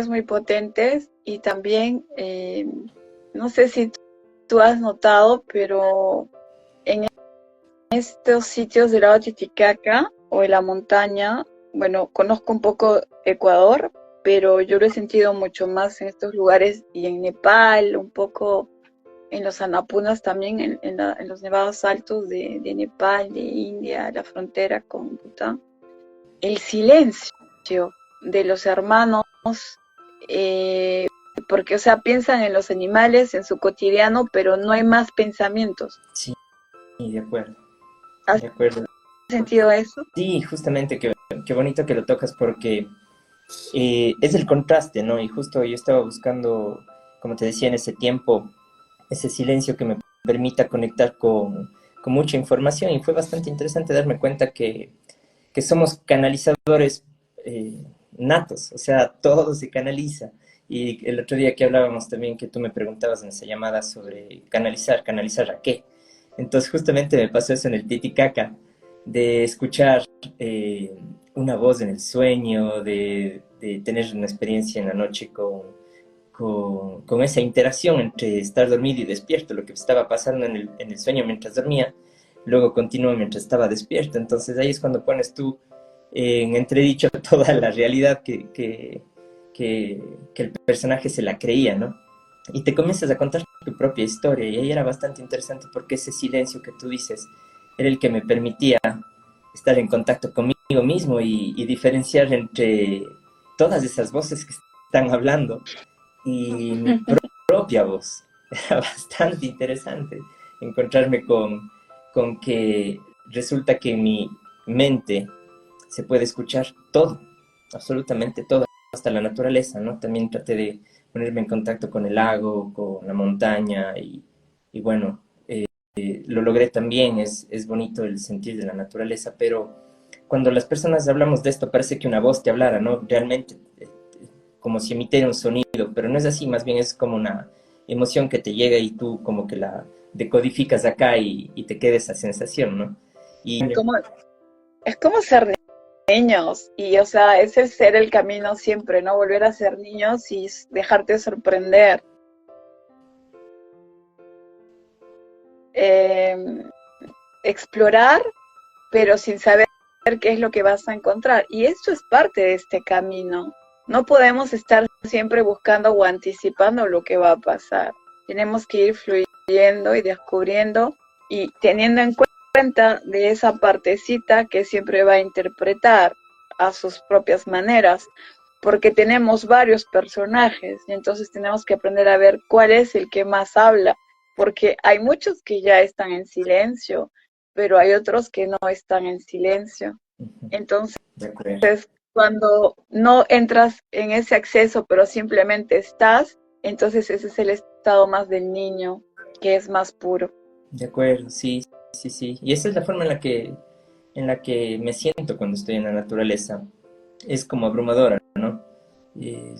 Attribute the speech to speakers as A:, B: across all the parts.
A: muy potentes y también, no sé si tú has notado, pero en estos sitios del lago Titicaca o en la montaña, bueno, conozco un poco Ecuador, pero yo lo he sentido mucho más en estos lugares y en Nepal, un poco en los Anapunas también, en los nevados altos de Nepal, de India, la frontera con Bután. El silencio de los hermanos, eh, porque, o sea, piensan en los animales, en su cotidiano, pero no hay más pensamientos.
B: Sí, de acuerdo,
A: ¿Has
B: de acuerdo.
A: sentido eso?
B: Sí, justamente, qué bonito que lo tocas porque es el contraste, ¿no? Y justo yo estaba buscando, como te decía, en ese tiempo, ese silencio que me permita conectar con mucha información y fue bastante interesante darme cuenta que somos canalizadores natos, o sea, todo se canaliza. Y el otro día que hablábamos también, que tú me preguntabas en esa llamada sobre canalizar, ¿canalizar a qué? Entonces justamente me pasó eso en el Titicaca, de escuchar una voz en el sueño, de tener una experiencia en la noche con esa interacción entre estar dormido y despierto, lo que estaba pasando en el sueño mientras dormía, luego continúa mientras estaba despierto. Entonces ahí es cuando pones tú en entredicho toda la realidad que el personaje se la creía, ¿no? Y te comienzas a contar tu propia historia y ahí era bastante interesante porque ese silencio que tú dices era el que me permitía estar en contacto conmigo mismo y diferenciar entre todas esas voces que están hablando y mi propia voz. Era bastante interesante encontrarme con que resulta que en mi mente se puede escuchar todo, absolutamente todo, hasta la naturaleza, ¿no? También traté de ponerme en contacto con el lago, con la montaña y bueno, lo logré también, es bonito el sentir de la naturaleza, pero cuando las personas hablamos de esto parece que una voz te hablara, ¿no? Realmente, como si emitiera un sonido, pero no es así, más bien es como una emoción que te llega y tú como que la decodificas acá y te queda esa sensación, ¿no? Y
A: Como, es como ser niños y, o sea, es el ser el camino siempre, ¿no? Volver a ser niños y dejarte sorprender. Eh, explorar, pero sin saber qué es lo que vas a encontrar. Y esto es parte de este camino. No podemos estar siempre buscando o anticipando lo que va a pasar. Tenemos que ir fluyendo y descubriendo y teniendo en cuenta de esa partecita que siempre va a interpretar a sus propias maneras, porque tenemos varios personajes y entonces tenemos que aprender a ver cuál es el que más habla, porque hay muchos que ya están en silencio, pero hay otros que no están en silencio. Entonces,
B: de acuerdo.
A: cuando no entras en ese acceso, pero simplemente estás, entonces ese es el estado más del niño, que es más puro.
B: De acuerdo, sí, sí, sí. Y esa es la forma en la que me siento cuando estoy en la naturaleza. Es como abrumadora, ¿no? Eh,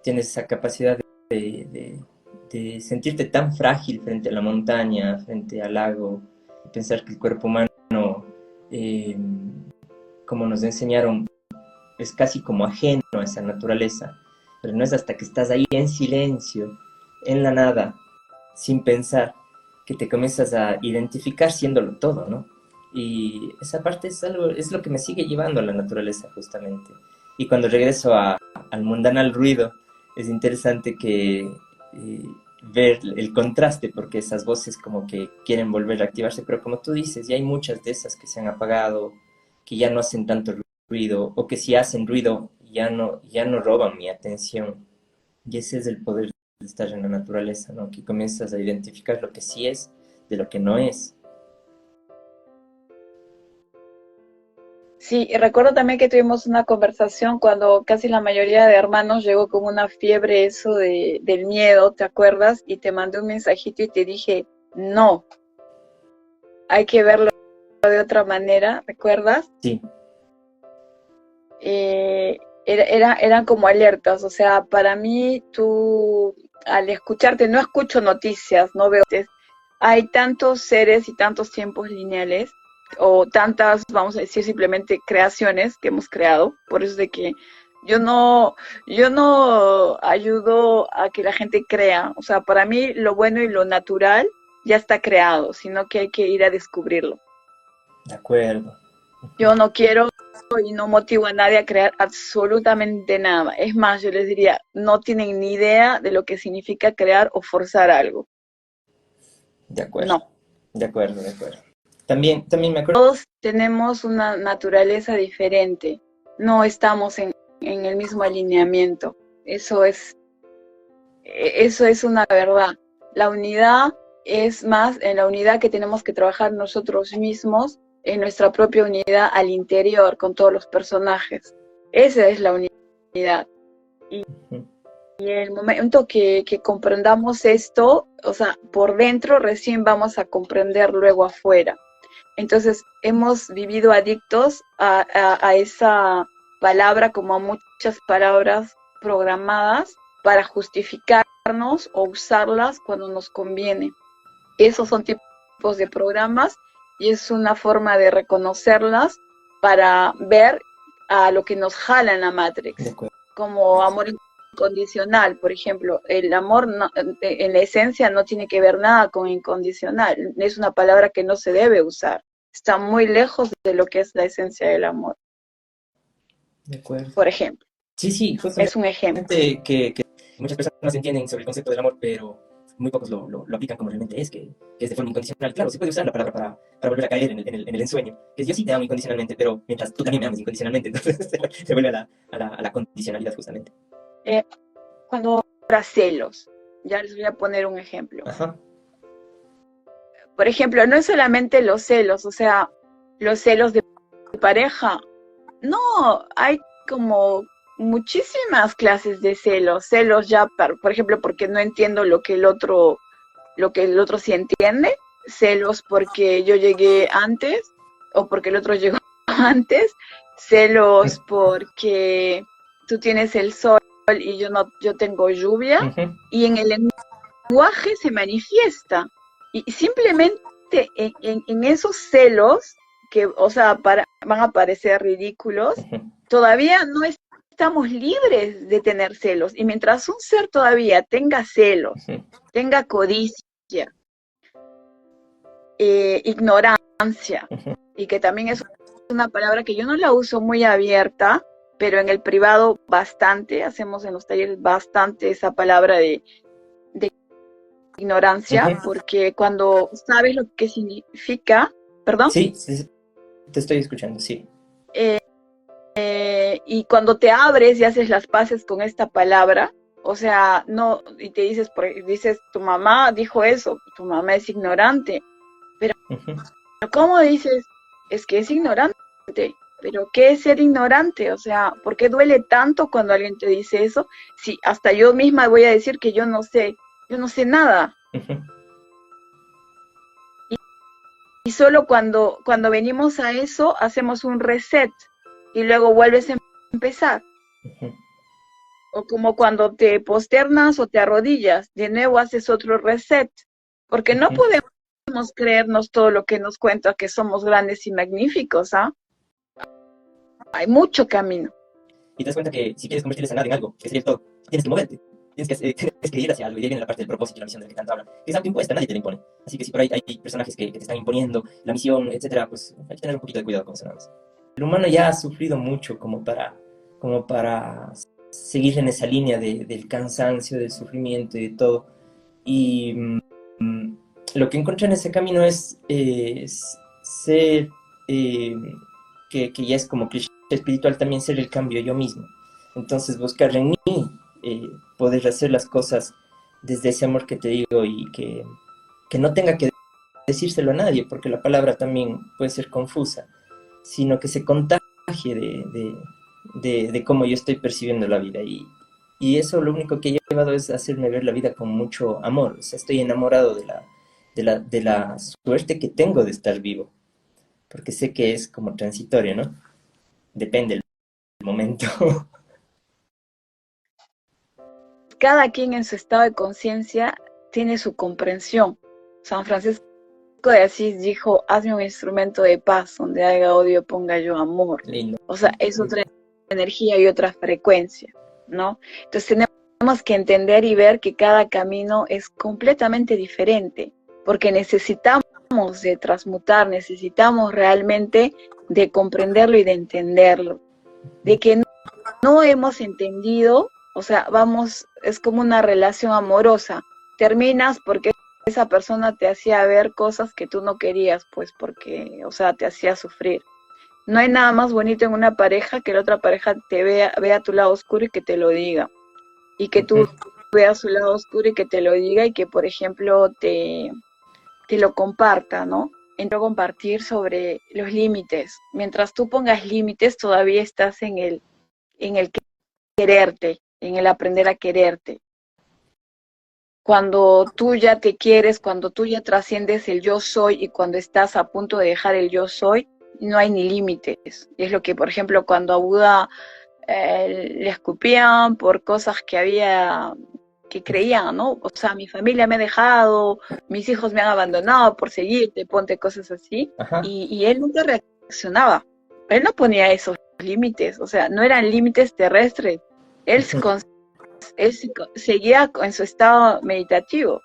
B: tienes esa capacidad de sentirte tan frágil frente a la montaña, frente al lago, pensar que el cuerpo humano, eh, como nos enseñaron, es casi como ajeno a esa naturaleza. Pero no es hasta que estás ahí en silencio, en la nada, sin pensar, que te comienzas a identificar siéndolo todo, ¿no? Y esa parte es algo, es lo que me sigue llevando a la naturaleza, justamente. Y cuando regreso al mundanal ruido, es interesante que ver el contraste, porque esas voces como que quieren volver a activarse, pero como tú dices, ya hay muchas de esas que se han apagado, que ya no hacen tanto ruido, o que si hacen ruido ya no roban mi atención. Y ese es el poder de estar en la naturaleza, ¿no? Que comienzas a identificar lo que sí es de lo que no es.
A: Sí, y recuerdo también que tuvimos una conversación cuando casi la mayoría de hermanos llegó con una fiebre eso del miedo, ¿te acuerdas? Y te mandé un mensajito y te dije, no, hay que verlo de otra manera, ¿recuerdas?
B: Sí,
A: Eran como alertas, o sea, para mí tú al escucharte, no escucho noticias, no veo, hay tantos seres y tantos tiempos lineales, o tantas, vamos a decir simplemente creaciones que hemos creado, por eso es de que Yo no ayudo a que la gente crea. O sea, para mí lo bueno y lo natural ya está creado, sino que hay que ir a descubrirlo.
B: De acuerdo.
A: Yo no quiero y no motivo a nadie a crear absolutamente nada. Es más, yo les diría, no tienen ni idea de lo que significa crear o forzar algo.
B: De acuerdo.
A: No.
B: De acuerdo, de acuerdo. También me acuerdo.
A: Todos tenemos una naturaleza diferente. No estamos en el mismo alineamiento. Eso es una verdad. La unidad es más en la unidad que tenemos que trabajar nosotros mismos, en nuestra propia unidad al interior con todos los personajes. Esa es la unidad. Y el momento que comprendamos esto, o sea, por dentro recién vamos a comprender luego afuera. Entonces, hemos vivido adictos a esa palabra, como a muchas palabras programadas, para justificarnos o usarlas cuando nos conviene. Esos son tipos de programas y es una forma de reconocerlas para ver a lo que nos jala en la Matrix, como amor incondicional, por ejemplo. El amor en la esencia no tiene que ver nada con incondicional, es una palabra que no se debe usar, está muy lejos de lo que es la esencia del amor.
B: De acuerdo.
A: Por ejemplo.
B: Sí, sí, justamente
A: es un ejemplo.
B: Que muchas personas entienden sobre el concepto del amor, pero muy pocos lo aplican como realmente es, que es de forma incondicional. Claro, se puede usar la palabra para volver a caer en el ensueño, que es yo sí te amo incondicionalmente, pero mientras tú también me ames incondicionalmente, entonces se vuelve a la condicionalidad justamente.
A: Cuando habrá celos, ya les voy a poner un ejemplo.
B: Ajá.
A: Por ejemplo, no es solamente los celos, o sea, los celos de pareja. No, hay como muchísimas clases de celos. Celos ya, por ejemplo, porque no entiendo lo que el otro sí entiende. Celos porque yo llegué antes o porque el otro llegó antes. Celos porque tú tienes el sol y yo tengo lluvia. Y en el lenguaje se manifiesta. Y simplemente en esos celos que, o sea, van a parecer ridículos, todavía no estamos libres de tener celos. Y mientras un ser todavía tenga celos, tenga codicia, ignorancia, y que también es una palabra que yo no la uso muy abierta, pero en el privado bastante, hacemos en los talleres bastante esa palabra de ignorancia, porque cuando sabes lo que significa, ¿perdón?
B: Sí, te estoy escuchando, sí.
A: Y cuando te abres y haces las paces con esta palabra, o sea, no, y te dices, tu mamá dijo eso, tu mamá es ignorante, pero ¿cómo dices? Es que es ignorante, pero ¿qué es ser ignorante? O sea, ¿por qué duele tanto cuando alguien te dice eso? Si hasta yo misma voy a decir que yo no sé nada. Y solo cuando venimos a eso, hacemos un reset y luego vuelves a empezar. O como cuando te posternas o te arrodillas, de nuevo haces otro reset. Porque no podemos creernos todo lo que nos cuenta que somos grandes y magníficos, ¿ah? Hay mucho camino.
B: Y te das cuenta que si quieres convertir esa nada en algo, que sería el todo, tienes que moverte. Tienes que ir hacia algo, y ahí viene la parte del propósito y la misión de la que tanto hablan, que es autoimpuesta, nadie te la impone. Así que si por ahí hay personajes que te están imponiendo la misión, etcétera, pues hay que tener un poquito de cuidado con eso nada más. El humano ya ha sufrido mucho como para seguir en esa línea del cansancio, del sufrimiento y de todo. Y lo que encuentro en ese camino es ser, que ya es como cliché espiritual, también ser el cambio yo mismo. Entonces buscar en mí poder hacer las cosas desde ese amor que te digo y que no tenga que decírselo a nadie, porque la palabra también puede ser confusa, sino que se contagie de cómo yo estoy percibiendo la vida. Y eso lo único que he llevado es hacerme ver la vida con mucho amor. O sea, estoy enamorado de la suerte que tengo de estar vivo, porque sé que es como transitorio, ¿no? Depende del momento.
A: Cada quien en su estado de conciencia tiene su comprensión. San Francisco de Asís dijo, hazme un instrumento de paz, donde haya odio ponga yo amor.
B: Lindo.
A: O sea, es otra energía y otra frecuencia, ¿no? Entonces tenemos que entender y ver que cada camino es completamente diferente, porque necesitamos de transmutar, necesitamos realmente de comprenderlo y de entenderlo, de que no hemos entendido, o sea, vamos, es como una relación amorosa, terminas porque esa persona te hacía ver cosas que tú no querías, pues porque, o sea, te hacía sufrir. No hay nada más bonito en una pareja que la otra pareja te vea tu lado oscuro y que te lo diga. Y que tú veas su lado oscuro y que te lo diga y que, por ejemplo, te lo comparta, ¿no? Entro a compartir sobre los límites. Mientras tú pongas límites, todavía estás en el quererte, en el aprender a quererte. Cuando tú ya te quieres, cuando tú ya trasciendes el yo soy y cuando estás a punto de dejar el yo soy, no hay ni límites. Y es lo que, por ejemplo, cuando a Buda le escupían por cosas que creían, ¿no? O sea, mi familia me ha dejado, mis hijos me han abandonado por seguirte, ponte cosas así. Y él nunca reaccionaba. Él no ponía esos límites, o sea, no eran límites terrestres. Él seguía en su estado meditativo.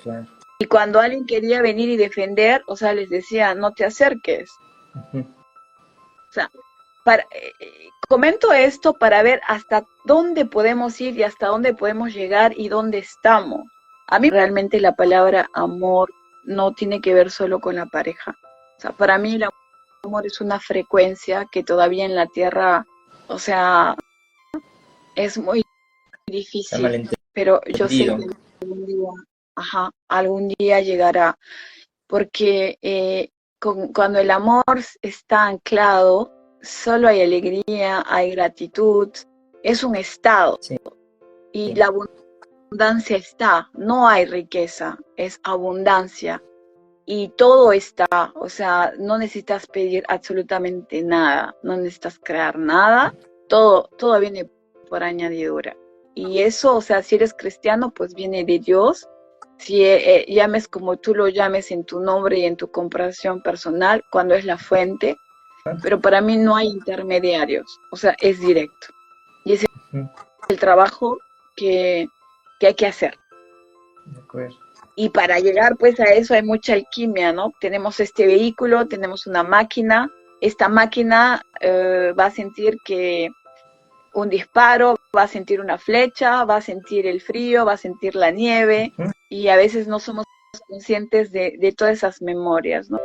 B: Claro.
A: Y cuando alguien quería venir y defender, o sea, les decía, no te acerques. O sea, comento esto para ver hasta dónde podemos ir y hasta dónde podemos llegar y dónde estamos. A mí realmente la palabra amor no tiene que ver solo con la pareja. O sea, para mí el amor es una frecuencia que todavía en la Tierra, o sea, es muy difícil, pero yo sé que algún día llegará, porque cuando el amor está anclado, solo hay alegría, hay gratitud, es un estado, y la abundancia está, no hay riqueza, es abundancia, y todo está, o sea, no necesitas pedir absolutamente nada, no necesitas crear nada, todo viene por añadidura. Y eso, o sea, si eres cristiano, pues viene de Dios. Si llames como tú lo llames en tu nombre y en tu comprensión personal, cuando es la fuente, pero para mí no hay intermediarios, o sea, es directo. Y ese es el trabajo que hay que hacer.
B: De acuerdo.
A: Y para llegar pues a eso hay mucha alquimia, ¿no? Tenemos este vehículo, tenemos una máquina, esta máquina va a sentir que un disparo, va a sentir una flecha, va a sentir el frío, va a sentir la nieve, y a veces no somos conscientes de todas esas memorias, ¿no?